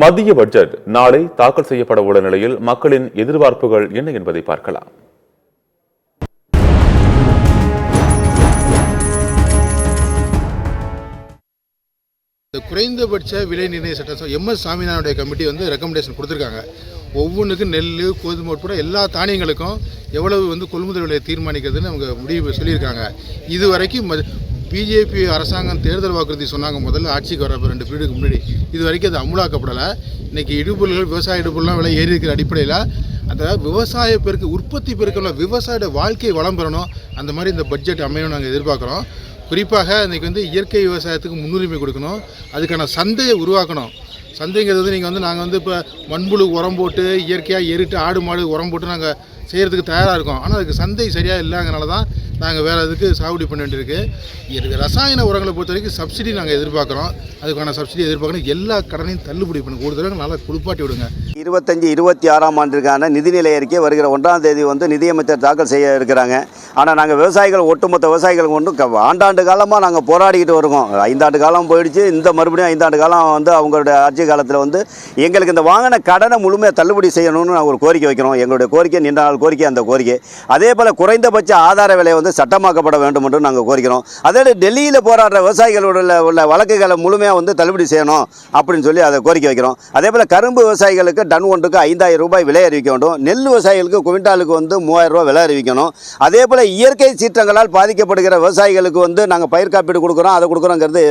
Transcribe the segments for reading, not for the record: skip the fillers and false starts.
மத்திய பட்ஜெட் நாளை தாக்கல் செய்யப்பட உள்ள நிலையில் மக்களின் எதிர்பார்ப்புகள் என்ன என்பதை பார்க்கலாம். குறைந்தபட்ச விலை நிர்ணய சட்டம் MS சாமிநாதனுடைய கமிட்டி ரெக்கமெண்டேஷன் கொடுத்துருக்காங்க. ஒவ்வொன்றுக்கும் நெல், கோதுமை உட்பட எல்லா தானியங்களுக்கும் எவ்வளவு கொள்முதல் விலையை தீர்மானிக்கிறதுன்னு அவங்க முடிவு சொல்லியிருக்காங்க. இது வரைக்கும் பிஜேபி அரசாங்கம் தேர்தல் வாக்குறுதி சொன்னாங்க முதல்ல ஆட்சிக்கு வரப்போ 2 பீரியடுக்கு முன்னாடி. இது வரைக்கும் அது அமுலாக்கப்படலை. இன்றைக்கி இடுபொருள்கள், விவசாய இடுபொருள்லாம் விலை ஏறி இருக்கிற அடிப்படையில் அந்த விவசாய பெருக்கு, உற்பத்தி பெருக்கணும், விவசாய வாழ்க்கை வளம் பெறணும். அந்த மாதிரி இந்த பட்ஜெட் அமையணும் நாங்கள் எதிர்பார்க்குறோம். குறிப்பாக இன்றைக்கி இயற்கை விவசாயத்துக்கு முன்னுரிமை கொடுக்கணும். அதுக்கான சந்தையை உருவாக்கணும். சந்தைங்கிறது நீங்கள் நாங்கள் இப்போ மண்புழு உரம் போட்டு இயற்கையாக எரிட்டு ஆடு மாடு உரம் போட்டு நாங்கள் செய்கிறதுக்கு தயாராக இருக்கோம். ஆனால் அதுக்கு சந்தை சரியாக இல்லைங்கனால தான் நாங்கள் வேறு அதுக்கு சாகுபடி பண்ண வேண்டியிருக்கு. ரசாயன உரங்களை பொறுத்த வரைக்கும் சப்சிடி நாங்கள் எதிர்பார்க்குறோம். அதுக்கான சப்சிடி எதிர்பார்க்கணும். எல்லா கடனையும் தள்ளுபடி பண்ண கொடுத்துருங்க, நல்லா குளிப்பாட்டி விடுங்க. 25-26ஆம் ஆண்டிற்கான நிதிநிலை அறிக்கை வருகிற 1ஆம் தேதி நிதியமைச்சர் தாக்கல் செய்ய இருக்கிறாங்க. ஆனால் நாங்கள் விவசாயிகள், ஒட்டுமொத்த விவசாயிகள் ஆண்டாண்டு காலமாக நாங்கள் போராடிக்கிட்டு வருவோம். 5 ஆண்டு காலம் போயிடுச்சு. இந்த மறுபடியும் 5 ஆண்டு காலம் அவங்களுடைய ஆட்சி காலத்தில் எங்களுக்கு இந்த வாங்கின கடனை முழுமையாக தள்ளுபடி செய்யணும்னு நாங்கள் ஒரு கோரிக்கை வைக்கிறோம். எங்களுடைய கோரிக்கை நீண்ட நாள் கோரிக்கை. அந்த கோரிக்கை அதே போல் குறைந்தபட்ச ஆதார விலை சட்டமாக்கப்பட வேண்டும் என்று நாங்கள் கோரிக்கிறோம். அதோடு டெல்லியில் போராடுற விவசாயிகளோட உள்ள வழக்குகளை முழுமையாக தள்ளுபடி செய்யணும் அப்படின்னு சொல்லி அதை கோரிக்கை வைக்கிறோம். அதே போல் கரும்பு விவசாயிகளுக்கு டன் ஒன்றுக்கு 5000 ரூபாய் விலை அறிவிக்க வேண்டும். நெல் விவசாயிகளுக்கு குவிண்டாலுக்கு 3000 ரூபாய் விலை அறிவிக்கணும். அதே போல் இயற்கை சீற்றங்களால் பாதிக்கப்படுகிற விவசாயிகளுக்கு நாங்கள் பயிர் காப்பீடு கொடுக்குறோம், அதை கொடுக்குறோங்கிறது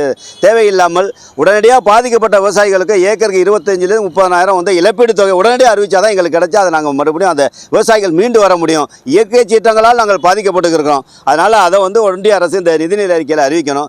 தேவையில்லாமல் உடனடியாக பாதிக்கப்பட்ட விவசாயிகளுக்கு ஏக்கருக்கு 25,000-30,000 இழப்பீடு தொகை உடனடியாக அறிவித்தாதான் எங்களுக்கு கிடைச்சா அதை நாங்கள் மறுபடியும் அந்த விவசாயிகள் மீண்டு வர முடியும். இயற்கை சீற்றங்களால் நாங்கள் பாதிக்கப்பட்டு இருக்கிறோம். அதனால் அதை ஒன்றிய அரசு இந்த நிதிநிலை அறிக்கையில் அறிவிக்கணும்.